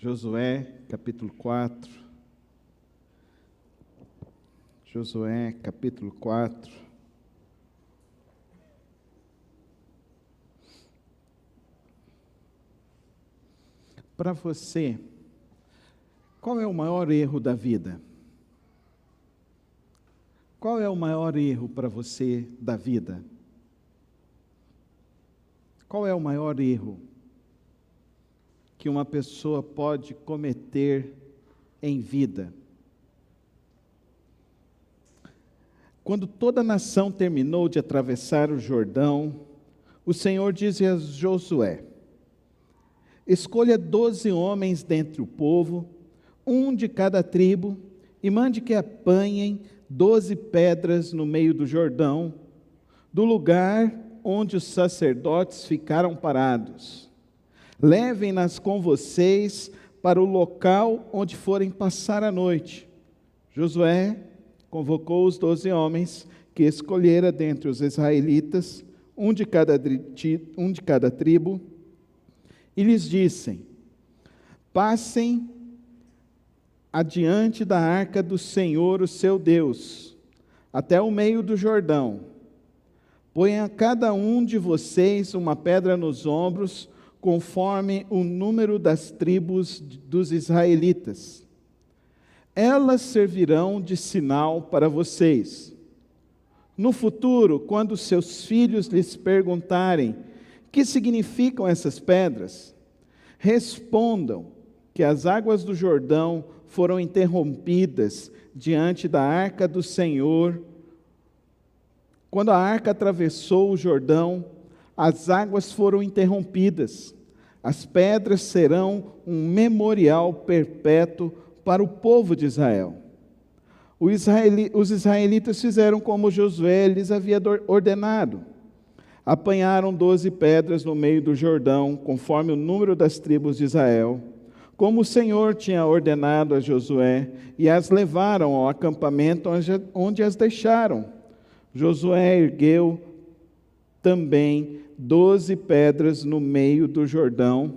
Josué, capítulo 4. Josué, capítulo 4. Para você, qual é o maior erro da vida? Qual é o maior erro para você da vida? Qual é o maior erro que uma pessoa pode cometer em vida? Quando toda a nação terminou de atravessar o Jordão, o Senhor disse a Josué: escolha 12 homens dentre o povo, um de cada tribo, e mande que apanhem 12 pedras no meio do Jordão, do lugar onde os sacerdotes ficaram parados. Levem-nas com vocês para o local onde forem passar a noite. Josué convocou os 12 homens que escolhera dentre os israelitas, um de cada tribo, e lhes disse: passem adiante da arca do Senhor, o seu Deus, até o meio do Jordão. Ponha cada um de vocês uma pedra nos ombros, conforme o número das tribos dos israelitas. Elas servirão de sinal para vocês. No futuro, quando seus filhos lhes perguntarem: que significam essas pedras? Respondam que as águas do Jordão foram interrompidas diante da arca do Senhor. Quando a arca atravessou o Jordão, as águas foram interrompidas. As pedras serão um memorial perpétuo para o povo de Israel. Os israelitas fizeram como Josué lhes havia ordenado. Apanharam 12 pedras no meio do Jordão, conforme o número das tribos de Israel, como o Senhor tinha ordenado a Josué, e as levaram ao acampamento onde as deixaram. Josué ergueu também 12 pedras no meio do Jordão,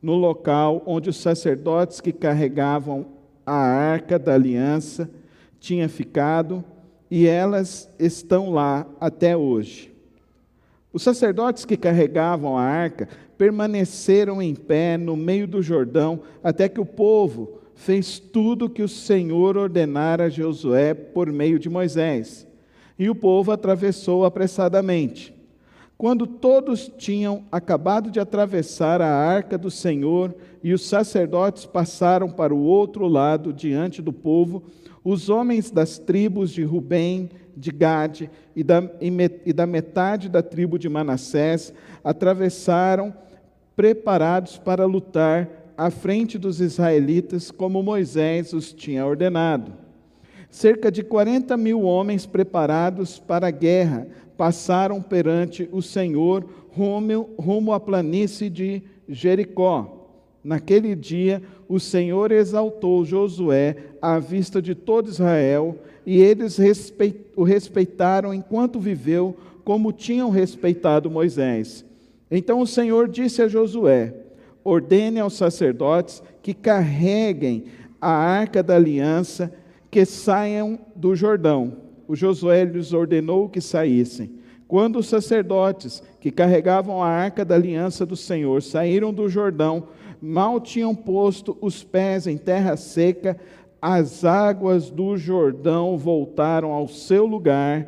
no local onde os sacerdotes que carregavam a arca da aliança tinham ficado, e elas estão lá até hoje. Os sacerdotes que carregavam a arca permaneceram em pé no meio do Jordão, até que o povo fez tudo o que o Senhor ordenara a Josué por meio de Moisés. E o povo atravessou apressadamente. Quando todos tinham acabado de atravessar a arca do Senhor e os sacerdotes passaram para o outro lado diante do povo, os homens das tribos de Rubem, de Gade e da metade da tribo de Manassés atravessaram preparados para lutar à frente dos israelitas, como Moisés os tinha ordenado. Cerca de 40.000 homens preparados para a guerra passaram perante o Senhor rumo à planície de Jericó. Naquele dia, o Senhor exaltou Josué à vista de todo Israel, e eles o respeitaram enquanto viveu, como tinham respeitado Moisés. Então o Senhor disse a Josué: ordene aos sacerdotes que carreguem a arca da aliança, que saiam do Jordão. O Josué lhes ordenou que saíssem. Quando os sacerdotes que carregavam a arca da aliança do Senhor saíram do Jordão, mal tinham posto os pés em terra seca, as águas do Jordão voltaram ao seu lugar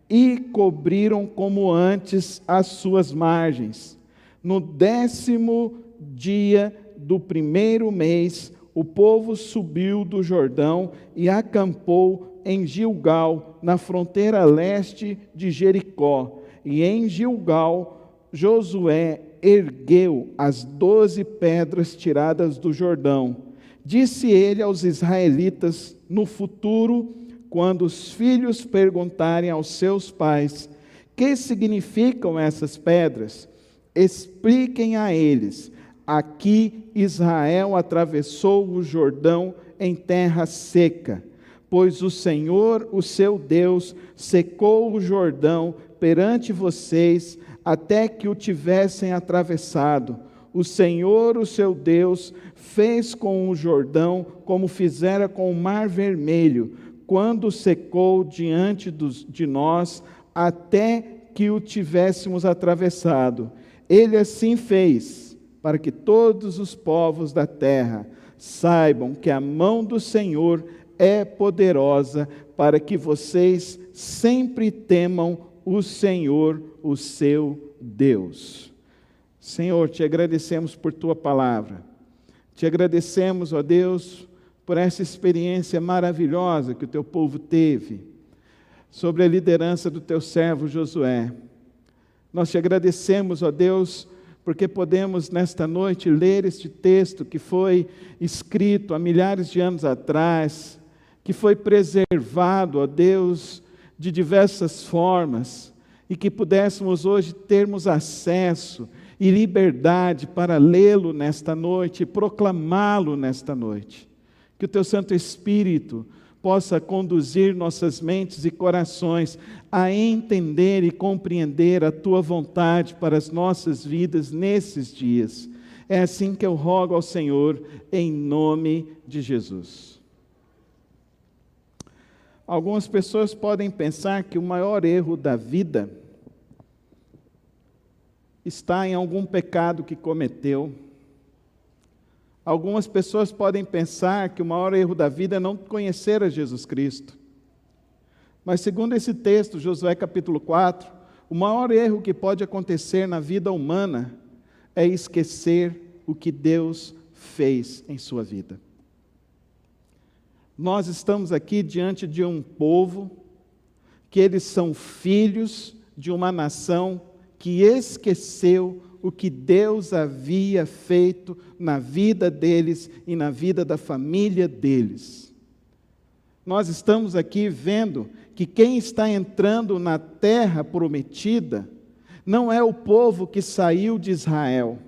e cobriram como antes as suas margens. No 10º dia do 1º mês, o povo subiu do Jordão e acampou em Gilgal, na fronteira leste de Jericó. E em Gilgal, Josué ergueu as 12 pedras tiradas do Jordão. Disse ele aos israelitas: no futuro, quando os filhos perguntarem aos seus pais: que significam essas pedras? Expliquem a eles: aqui Israel atravessou o Jordão em terra seca, pois o Senhor, o seu Deus, secou o Jordão perante vocês, até que o tivessem atravessado. o Senhor, o seu Deus, fez com o Jordão como fizera com o Mar Vermelho, quando secou diante de nós, até que o tivéssemos atravessado. Ele assim fez, para que todos os povos da terra saibam que a mão do Senhor é poderosa, para que vocês sempre temam o Senhor, o seu Deus. Senhor, te agradecemos por tua palavra. Te agradecemos, ó Deus, por essa experiência maravilhosa que o teu povo teve, sobre a liderança do teu servo Josué. Nós te agradecemos, ó Deus, porque podemos nesta noite ler este texto que foi escrito há milhares de anos atrás, que foi preservado, ó Deus, de diversas formas, e que pudéssemos hoje termos acesso e liberdade para lê-lo nesta noite e proclamá-lo nesta noite. Que o teu Santo Espírito possa conduzir nossas mentes e corações a entender e compreender a tua vontade para as nossas vidas nesses dias. É assim que eu rogo ao Senhor, em nome de Jesus. Algumas pessoas podem pensar que o maior erro da vida está em algum pecado que cometeu. Algumas pessoas podem pensar que o maior erro da vida é não conhecer a Jesus Cristo. Mas segundo esse texto, Josué capítulo 4, o maior erro que pode acontecer na vida humana é esquecer o que Deus fez em sua vida. Nós estamos aqui diante de um povo que eles são filhos de uma nação que esqueceu o que Deus havia feito na vida deles e na vida da família deles. Nós estamos aqui vendo que quem está entrando na terra prometida não é o povo que saiu de Israel.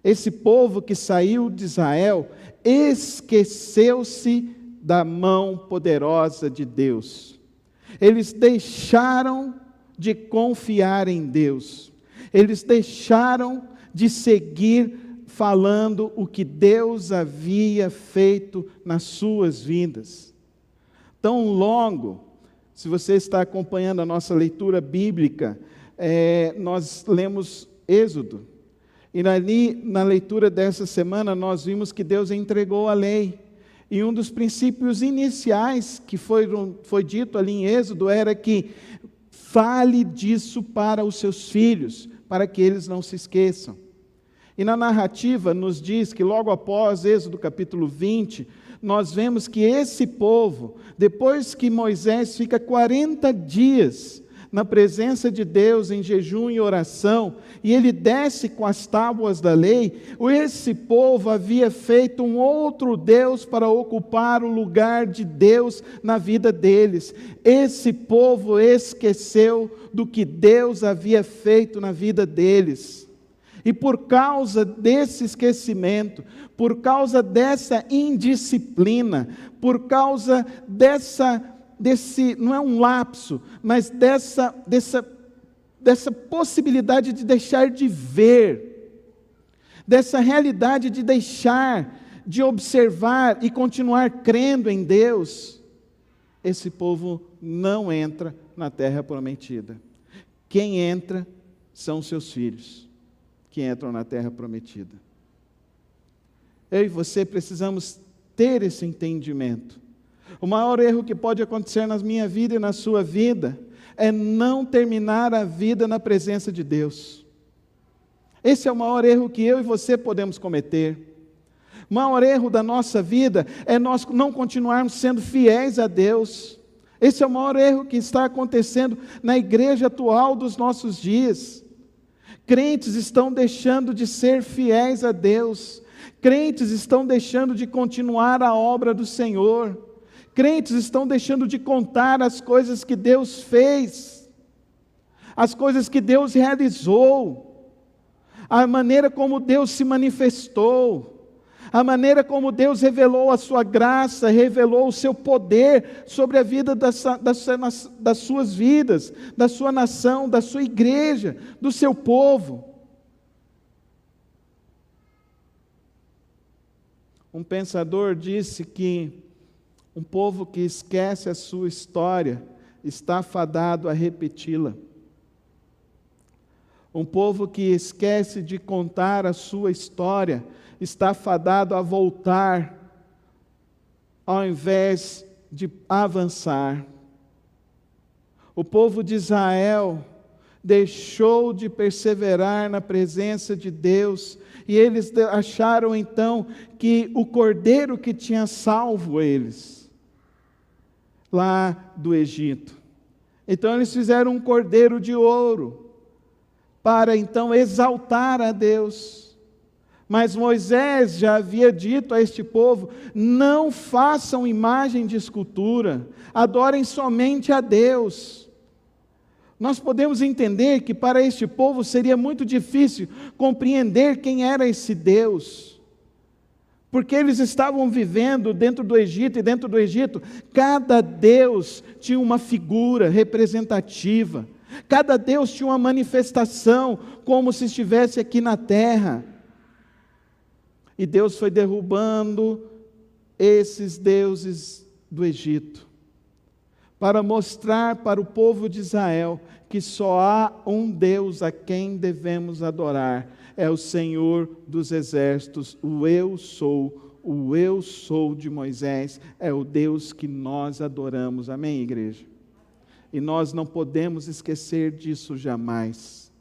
Esse povo que saiu de Israel esqueceu-se da mão poderosa de Deus. Eles deixaram de confiar em Deus. Eles deixaram de seguir falando o que Deus havia feito nas suas vidas. Tão logo, se você está acompanhando a nossa leitura bíblica, nós lemos Êxodo. E ali, na leitura dessa semana, nós vimos que Deus entregou a lei. E um dos princípios iniciais que foi dito ali em Êxodo era que fale disso para os seus filhos, para que eles não se esqueçam. E na narrativa nos diz que logo após Êxodo capítulo 20, nós vemos que esse povo, depois que Moisés fica 40 dias na presença de Deus em jejum e oração, e ele desce com as tábuas da lei, esse povo havia feito um outro Deus para ocupar o lugar de Deus na vida deles. Esse povo esqueceu do que Deus havia feito na vida deles. E por causa desse esquecimento, por causa dessa indisciplina, por causa desse, não é um lapso, mas dessa possibilidade de deixar de ver, dessa realidade de deixar de observar e continuar crendo em Deus, esse povo não entra na terra prometida. Quem entra são seus filhos, que entram na terra prometida. Eu e você precisamos ter esse entendimento. O maior erro que pode acontecer na minha vida e na sua vida é não terminar a vida na presença de Deus. Esse é o maior erro que eu e você podemos cometer. O maior erro da nossa vida é nós não continuarmos sendo fiéis a Deus. Esse é o maior erro que está acontecendo na igreja atual dos nossos dias. Crentes estão deixando de ser fiéis a Deus. Crentes estão deixando de continuar a obra do Senhor. Crentes estão deixando de contar as coisas que Deus fez, as coisas que Deus realizou, a maneira como Deus se manifestou, a maneira como Deus revelou a sua graça, revelou o seu poder sobre a vida das suas vidas, da sua nação, da sua igreja, do seu povo. Um pensador disse que um povo que esquece a sua história está fadado a repeti-la. Um povo que esquece de contar a sua história está fadado a voltar, ao invés de avançar. O povo de Israel deixou de perseverar na presença de Deus, e eles acharam então que o cordeiro que tinha salvo eles, lá do Egito. Então eles fizeram um cordeiro de ouro, para então exaltar a Deus. Mas Moisés já havia dito a este povo: não façam imagem de escultura, adorem somente a Deus. Nós podemos entender que para este povo seria muito difícil compreender quem era esse Deus, porque eles estavam vivendo dentro do Egito, e dentro do Egito, cada Deus tinha uma figura representativa, cada Deus tinha uma manifestação, como se estivesse aqui na terra. E Deus foi derrubando esses deuses do Egito, para mostrar para o povo de Israel que só há um Deus a quem devemos adorar, é o Senhor dos exércitos, o Eu sou de Moisés, é o Deus que nós adoramos. Amém, igreja? E nós não podemos esquecer disso jamais.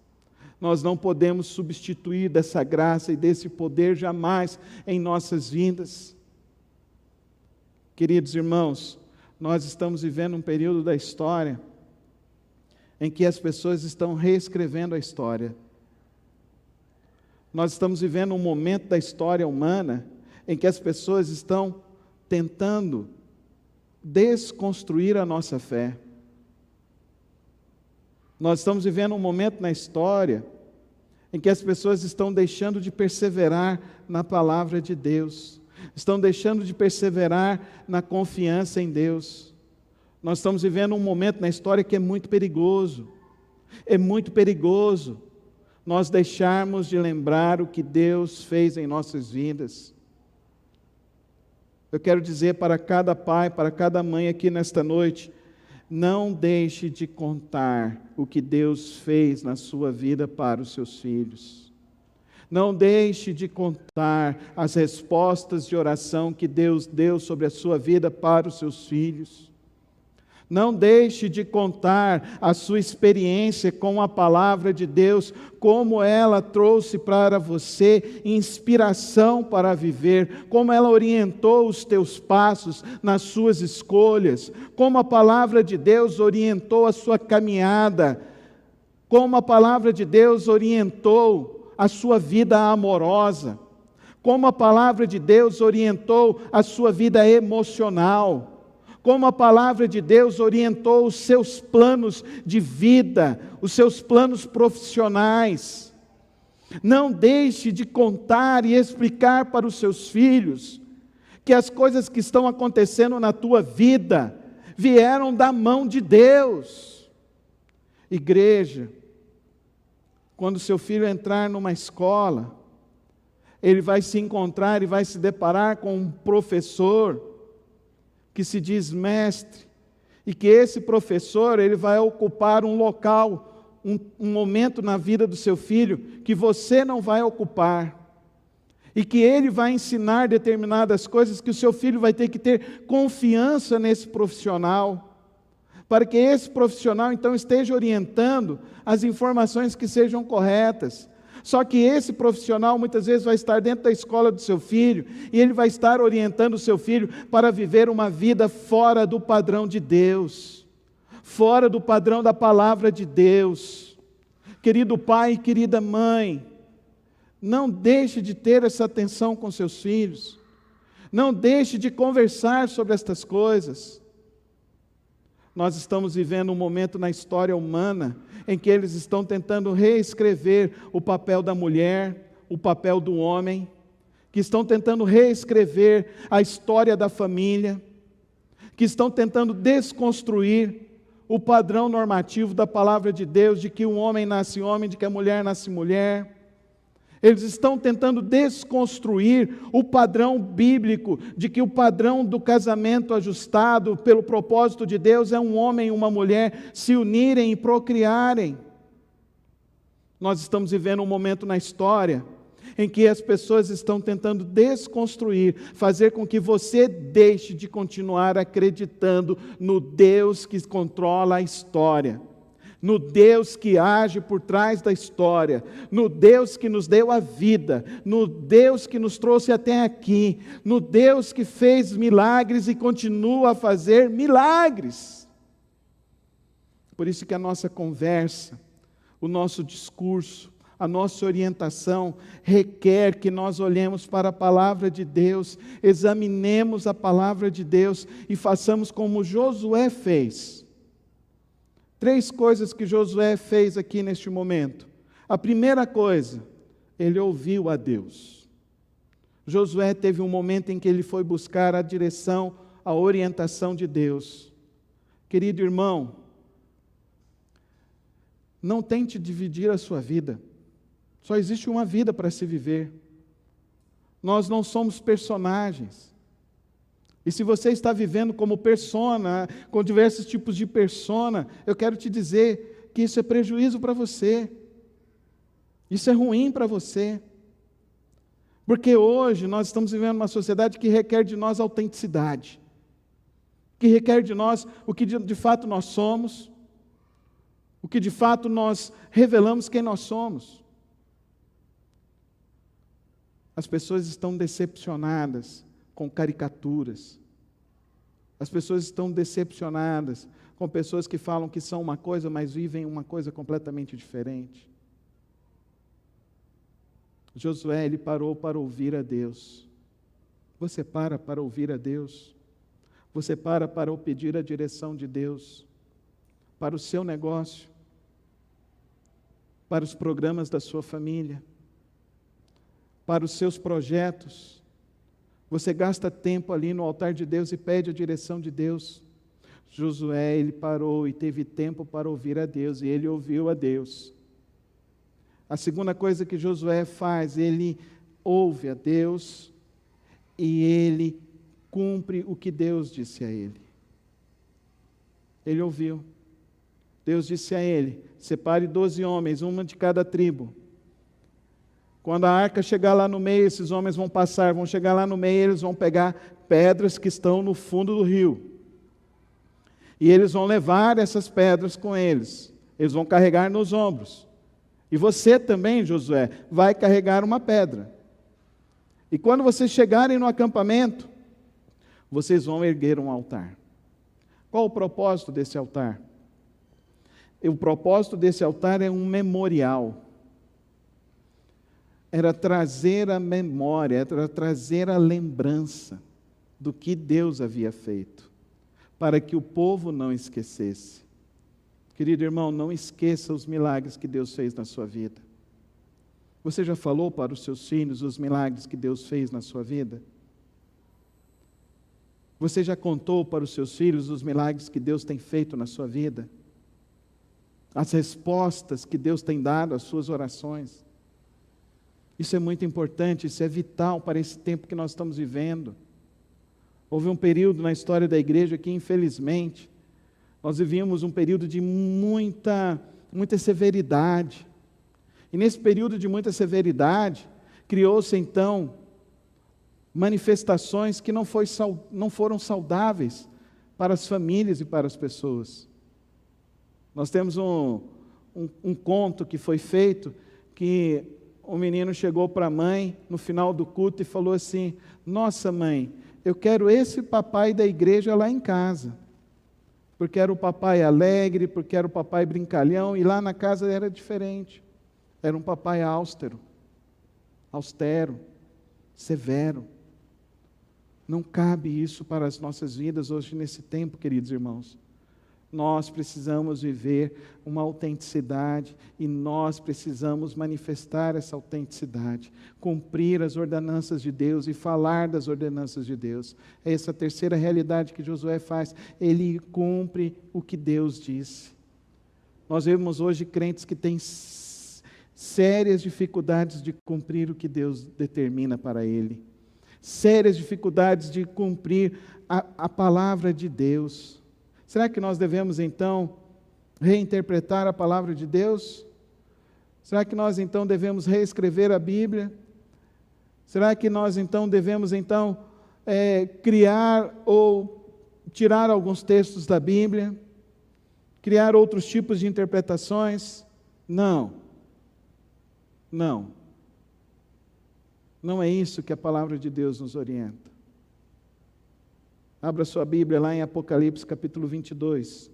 Nós não podemos substituir dessa graça e desse poder jamais em nossas vidas. Queridos irmãos, nós estamos vivendo um período da história em que as pessoas estão reescrevendo a história. Nós estamos vivendo um momento da história humana em que as pessoas estão tentando desconstruir a nossa fé. Nós estamos vivendo um momento na história em que as pessoas estão deixando de perseverar na palavra de Deus, estão deixando de perseverar na confiança em Deus. Nós estamos vivendo um momento na história que é muito perigoso nós deixarmos de lembrar o que Deus fez em nossas vidas. Eu quero dizer para cada pai, para cada mãe aqui nesta noite: não deixe de contar o que Deus fez na sua vida para os seus filhos. Não deixe de contar as respostas de oração que Deus deu sobre a sua vida para os seus filhos. Não deixe de contar a sua experiência com a palavra de Deus, como ela trouxe para você inspiração para viver, como ela orientou os teus passos nas suas escolhas, como a palavra de Deus orientou a sua caminhada, como a palavra de Deus orientou a sua vida amorosa, como a palavra de Deus orientou a sua vida emocional, como a palavra de Deus orientou os seus planos de vida, os seus planos profissionais. Não deixe de contar e explicar para os seus filhos que as coisas que estão acontecendo na tua vida vieram da mão de Deus. Igreja, quando seu filho entrar numa escola, ele vai se encontrar e vai se deparar com um professor que se diz mestre, e que esse professor ele vai ocupar um local, um momento na vida do seu filho que você não vai ocupar, e que ele vai ensinar determinadas coisas que o seu filho vai ter que ter confiança nesse profissional, para que esse profissional então esteja orientando as informações que sejam corretas. Só que esse profissional muitas vezes vai estar dentro da escola do seu filho, e ele vai estar orientando o seu filho para viver uma vida fora do padrão de Deus, fora do padrão da palavra de Deus. Querido pai e querida mãe, não deixe de ter essa atenção com seus filhos, não deixe de conversar sobre estas coisas. Nós estamos vivendo um momento na história humana em que eles estão tentando reescrever o papel da mulher, o papel do homem, que estão tentando reescrever a história da família, que estão tentando desconstruir o padrão normativo da palavra de Deus, de que o homem nasce homem, de que a mulher nasce mulher. Eles estão tentando desconstruir o padrão bíblico, de que o padrão do casamento ajustado pelo propósito de Deus é um homem e uma mulher se unirem e procriarem. Nós estamos vivendo um momento na história em que as pessoas estão tentando desconstruir, fazer com que você deixe de continuar acreditando no Deus que controla a história, no Deus que age por trás da história, no Deus que nos deu a vida, no Deus que nos trouxe até aqui, no Deus que fez milagres e continua a fazer milagres. Por isso que a nossa conversa, o nosso discurso, a nossa orientação requer que nós olhemos para a palavra de Deus, examinemos a palavra de Deus e façamos como Josué fez. 3 coisas que Josué fez aqui neste momento. A primeira coisa, ele ouviu a Deus. Josué teve um momento em que ele foi buscar a direção, a orientação de Deus. Querido irmão, não tente dividir a sua vida. Só existe uma vida para se viver. Nós não somos personagens. E se você está vivendo como persona, com diversos tipos de persona, eu quero te dizer que isso é prejuízo para você. Isso é ruim para você. Porque hoje nós estamos vivendo uma sociedade que requer de nós autenticidade. Que requer de nós o que de fato nós somos. O que de fato nós revelamos quem nós somos. As pessoas estão decepcionadas com caricaturas. As pessoas estão decepcionadas com pessoas que falam que são uma coisa, mas vivem uma coisa completamente diferente. Josué, ele parou para ouvir a Deus. Você para ouvir a Deus? Você para pedir a direção de Deus para o seu negócio, para os programas da sua família, para os seus projetos? Você gasta tempo ali no altar de Deus e pede a direção de Deus. Josué, ele parou e teve tempo para ouvir a Deus, e ele ouviu a Deus. A segunda coisa que Josué faz, ele ouve a Deus e ele cumpre o que Deus disse a ele. Ele ouviu. Deus disse a ele: separe 12 homens, uma de cada tribo. Quando a arca chegar lá no meio, esses homens vão passar, vão chegar lá no meio, eles vão pegar pedras que estão no fundo do rio. E eles vão levar essas pedras com eles. Eles vão carregar nos ombros. E você também, Josué, vai carregar uma pedra. E quando vocês chegarem no acampamento, vocês vão erguer um altar. Qual o propósito desse altar? O propósito desse altar é um memorial. Era trazer a memória, era trazer a lembrança do que Deus havia feito, para que o povo não esquecesse. Querido irmão, não esqueça os milagres que Deus fez na sua vida. Você já falou para os seus filhos os milagres que Deus fez na sua vida? Você já contou para os seus filhos os milagres que Deus tem feito na sua vida? As respostas que Deus tem dado às suas orações? Isso é muito importante, isso é vital para esse tempo que nós estamos vivendo. Houve um período na história da igreja que, infelizmente, nós vivíamos um período de muita severidade. E nesse período de muita severidade, criou-se então manifestações que não foram saudáveis para as famílias e para as pessoas. Nós temos um conto que foi feito, que o menino chegou para a mãe no final do culto e falou assim: nossa mãe, eu quero esse papai da igreja lá em casa, porque era o papai alegre, porque era o papai brincalhão, e lá na casa era diferente, era um papai austero, severo. Não cabe isso para as nossas vidas hoje nesse tempo, queridos irmãos. Nós precisamos viver uma autenticidade e nós precisamos manifestar essa autenticidade, cumprir as ordenanças de Deus e falar das ordenanças de Deus. É essa a terceira realidade que Josué faz. Ele cumpre o que Deus disse. Nós vemos hoje crentes que têm sérias dificuldades de cumprir o que Deus determina para ele, sérias dificuldades de cumprir a palavra de Deus. Será que nós devemos então reinterpretar a palavra de Deus? Será que nós então devemos reescrever a Bíblia? Será que nós então devemos criar ou tirar alguns textos da Bíblia? Criar outros tipos de interpretações? Não. Não. Não é isso que a palavra de Deus nos orienta. Abra sua Bíblia lá em Apocalipse capítulo 22.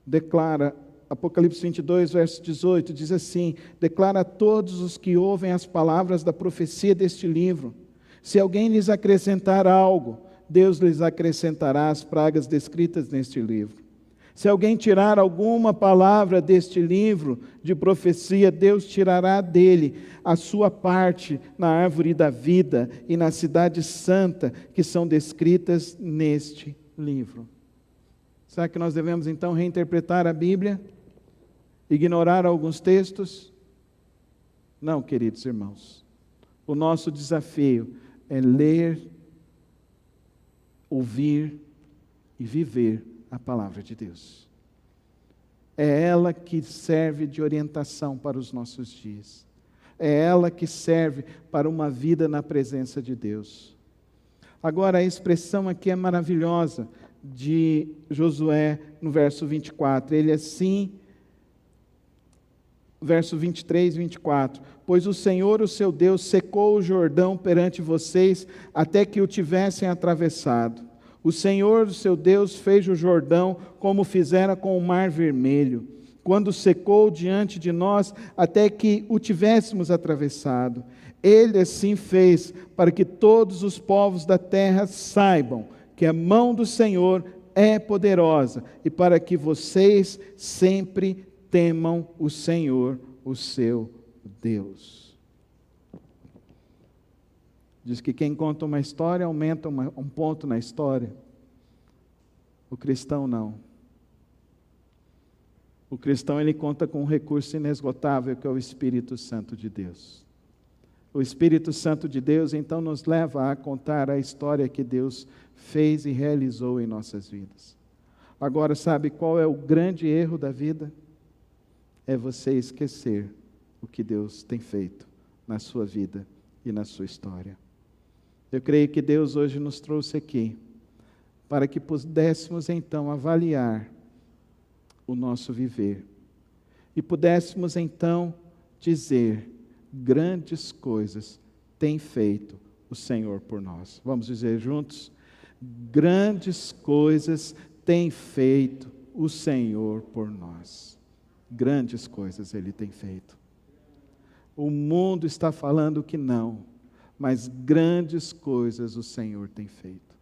Declara, Apocalipse 22, verso 18, diz assim: declara a todos os que ouvem as palavras da profecia deste livro. Se alguém lhes acrescentar algo, Deus lhes acrescentará as pragas descritas neste livro. Se alguém tirar alguma palavra deste livro de profecia, Deus tirará dele a sua parte na árvore da vida e na cidade santa, que são descritas neste livro. Será que nós devemos então reinterpretar a Bíblia? Ignorar alguns textos? Não, queridos irmãos. O nosso desafio é ler, ouvir e viver a palavra de Deus. É ela que serve de orientação para os nossos dias. É ela que serve para uma vida na presença de Deus. Agora, a expressão aqui é maravilhosa de Josué no verso 24. Ele assim, verso 23 e 24. Pois o Senhor, o seu Deus, secou o Jordão perante vocês até que o tivessem atravessado. O Senhor, o seu Deus, fez o Jordão como fizera com o Mar Vermelho, quando secou diante de nós até que o tivéssemos atravessado. Ele assim fez para que todos os povos da terra saibam que a mão do Senhor é poderosa e para que vocês sempre temam o Senhor, o seu Deus. Diz que quem conta uma história aumenta um ponto na história. O cristão não. O cristão ele conta com um recurso inesgotável que é o Espírito Santo de Deus. O Espírito Santo de Deus então nos leva a contar a história que Deus fez e realizou em nossas vidas. Agora, sabe qual é o grande erro da vida? É você esquecer o que Deus tem feito na sua vida e na sua história. Eu creio que Deus hoje nos trouxe aqui para que pudéssemos então avaliar o nosso viver e pudéssemos então dizer: grandes coisas tem feito o Senhor por nós. Vamos dizer juntos? Grandes coisas tem feito o Senhor por nós. Grandes coisas Ele tem feito. O mundo está falando que não, mas grandes coisas o Senhor tem feito.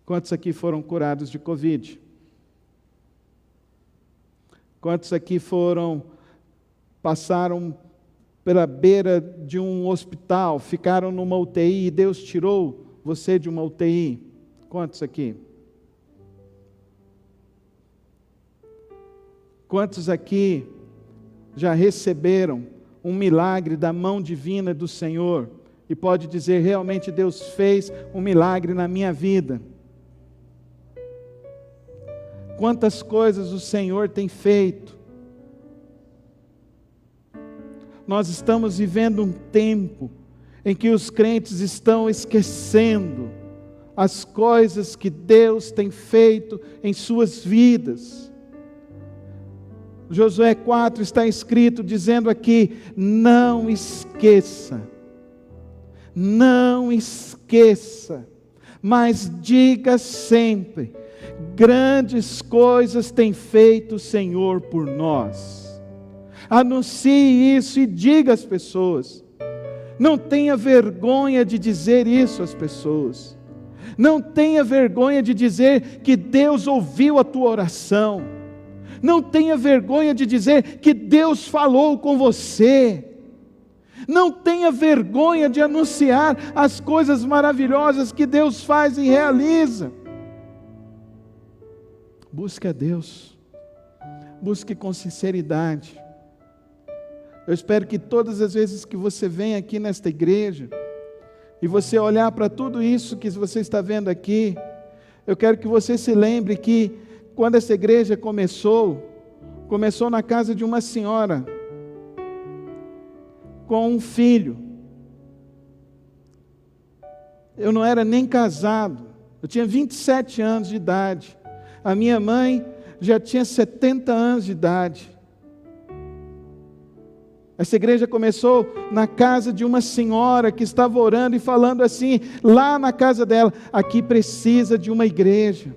Quantos aqui foram curados de Covid? Quantos aqui passaram pela beira de um hospital, ficaram numa UTI e Deus tirou você de uma UTI? Quantos aqui? Quantos aqui já receberam um milagre da mão divina do Senhor e pode dizer: realmente Deus fez um milagre na minha vida? Quantas coisas o Senhor tem feito? Nós estamos vivendo um tempo em que os crentes estão esquecendo as coisas que Deus tem feito em suas vidas. Josué 4 está escrito dizendo aqui: não esqueça, mas diga sempre: grandes coisas tem feito o Senhor por nós. Anuncie isso e diga às pessoas. Não tenha vergonha de dizer isso às pessoas. Não tenha vergonha de dizer que Deus ouviu a tua oração. Não tenha vergonha de dizer que Deus falou com você. Não tenha vergonha de anunciar as coisas maravilhosas que Deus faz e realiza. Busque a Deus. Busque com sinceridade. Eu espero que todas as vezes que você vem aqui nesta igreja, e você olhar para tudo isso que você está vendo aqui, eu quero que você se lembre que quando essa igreja começou na casa de uma senhora, com um filho. Eu não era nem casado, eu tinha 27 anos de idade. A minha mãe já tinha 70 anos de idade. Essa igreja começou na casa de uma senhora que estava orando e falando assim, lá na casa dela, aqui precisa de uma igreja.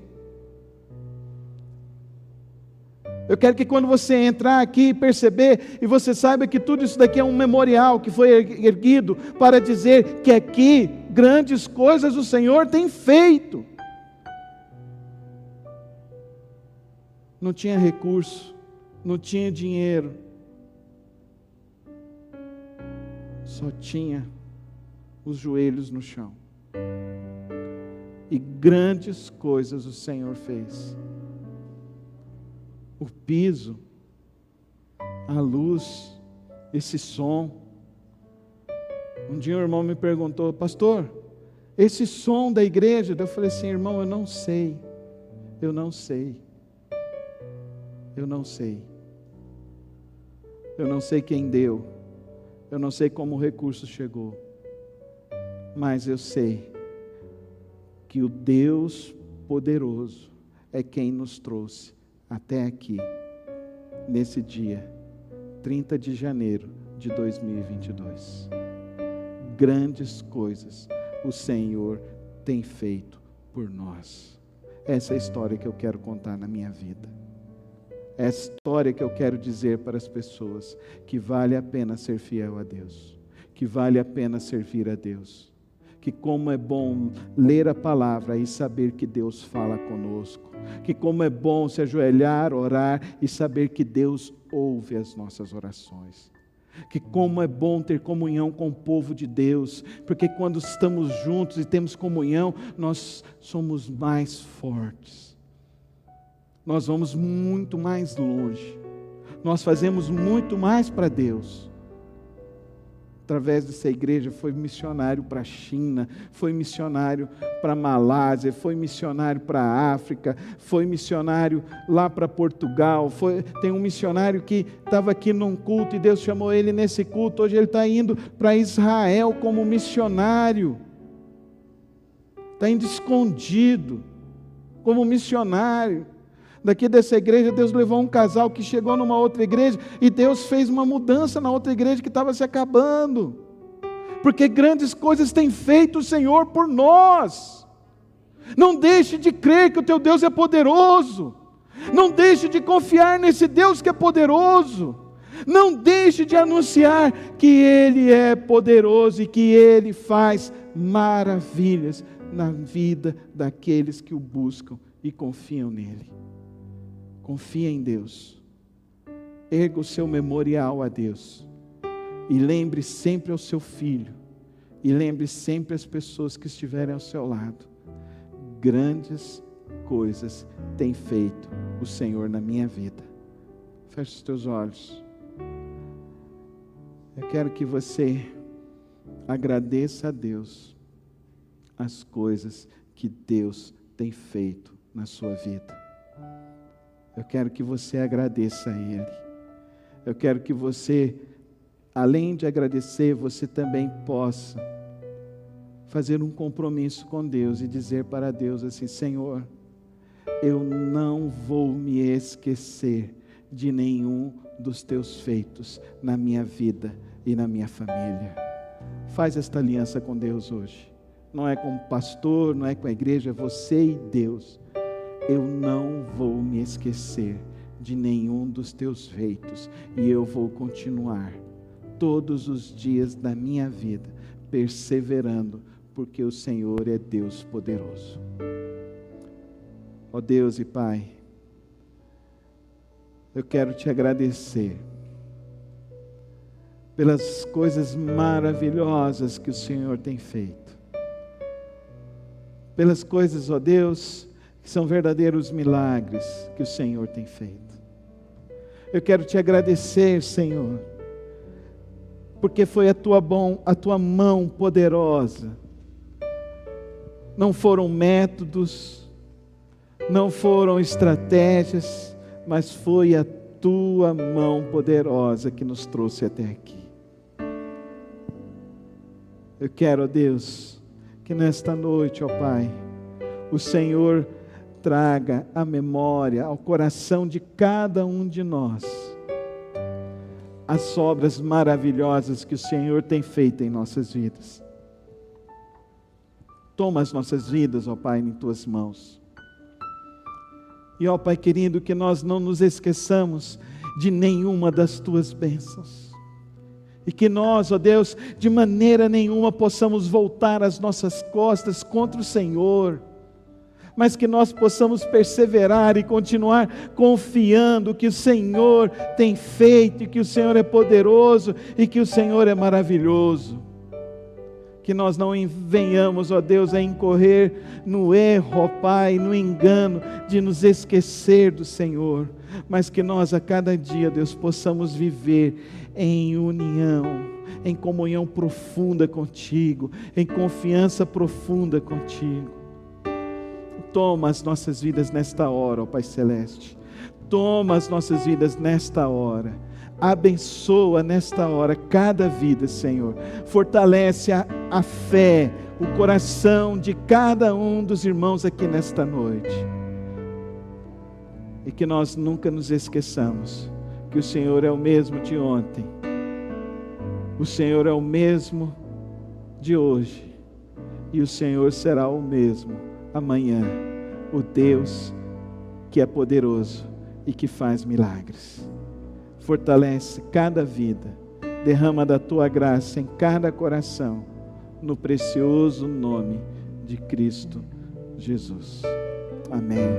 Eu quero que quando você entrar aqui e perceber, e você saiba que tudo isso daqui é um memorial que foi erguido para dizer que aqui grandes coisas o Senhor tem feito. Não tinha recurso, não tinha dinheiro, só tinha os joelhos no chão. E grandes coisas o Senhor fez. O piso, a luz, esse som. Um dia um irmão me perguntou, pastor, esse som da igreja? Eu falei assim, irmão, eu não sei. Eu não sei quem deu. Eu não sei como o recurso chegou. Mas eu sei que o Deus poderoso é quem nos trouxe até aqui, nesse dia, 30 de janeiro de 2022. Grandes coisas o Senhor tem feito por nós. Essa é a história que eu quero contar na minha vida. É a história que eu quero dizer para as pessoas, que vale a pena ser fiel a Deus, que vale a pena servir a Deus, que como é bom ler a palavra e saber que Deus fala conosco, que como é bom se ajoelhar, orar e saber que Deus ouve as nossas orações, que como é bom ter comunhão com o povo de Deus, porque quando estamos juntos e temos comunhão, nós somos mais fortes, nós vamos muito mais longe, nós fazemos muito mais para Deus. Através dessa igreja, foi missionário para a China, foi missionário para a Malásia, foi missionário para a África, foi missionário lá para Portugal, tem um missionário que estava aqui num culto e Deus chamou ele nesse culto, hoje ele está indo para Israel como missionário, está indo escondido, como missionário. Daqui dessa igreja, Deus levou um casal que chegou numa outra igreja e Deus fez uma mudança na outra igreja que estava se acabando, porque grandes coisas tem feito o Senhor por nós. Não deixe de crer que o teu Deus é poderoso, não deixe de confiar nesse Deus que é poderoso, não deixe de anunciar que Ele é poderoso e que Ele faz maravilhas na vida daqueles que o buscam e confiam nele. Confia em Deus, erga o seu memorial a Deus, e lembre sempre ao seu filho, e lembre sempre as pessoas que estiverem ao seu lado, grandes coisas tem feito o Senhor na minha vida. Feche os teus olhos, eu quero que você agradeça a Deus as coisas que Deus tem feito na sua vida. Eu quero que você agradeça a Ele. Eu quero que você, além de agradecer, você também possa fazer um compromisso com Deus e dizer para Deus assim: Senhor, eu não vou me esquecer de nenhum dos teus feitos na minha vida e na minha família. Faz esta aliança com Deus hoje. Não é com o pastor, não é com a igreja, é você e Deus. Eu não vou me esquecer de nenhum dos teus feitos, e eu vou continuar todos os dias da minha vida perseverando, porque o Senhor é Deus poderoso. Ó Deus e Pai, eu quero te agradecer pelas coisas maravilhosas que o Senhor tem feito, pelas coisas, ó Deus, que são verdadeiros milagres que o Senhor tem feito. Eu quero te agradecer, Senhor, porque foi a tua mão poderosa. Não foram métodos, não foram estratégias, mas foi a tua mão poderosa que nos trouxe até aqui. Eu quero, ó Deus, que nesta noite, ó Pai, o Senhor traga à memória, ao coração de cada um de nós, as obras maravilhosas que o Senhor tem feito em nossas vidas. Toma as nossas vidas, ó Pai, em tuas mãos. E ó Pai querido, que nós não nos esqueçamos de nenhuma das tuas bênçãos. E que nós, ó Deus, de maneira nenhuma possamos voltar as nossas costas contra o Senhor, mas que nós possamos perseverar e continuar confiando que o Senhor tem feito, e que o Senhor é poderoso, e que o Senhor é maravilhoso. Que nós não venhamos, ó Deus, a incorrer no erro, ó Pai, no engano de nos esquecer do Senhor, mas que nós a cada dia, Deus, possamos viver em união, em comunhão profunda contigo, em confiança profunda contigo. Toma as nossas vidas nesta hora, ó Pai Celeste. Toma as nossas vidas nesta hora. Abençoa nesta hora cada vida, Senhor. Fortalece a fé, o coração de cada um dos irmãos aqui nesta noite. E que nós nunca nos esqueçamos que o Senhor é o mesmo de ontem. O Senhor é o mesmo de hoje. E o Senhor será o mesmo amanhã. O Deus que é poderoso e que faz milagres. Fortalece cada vida, derrama da tua graça em cada coração, no precioso nome de Cristo Jesus. Amém.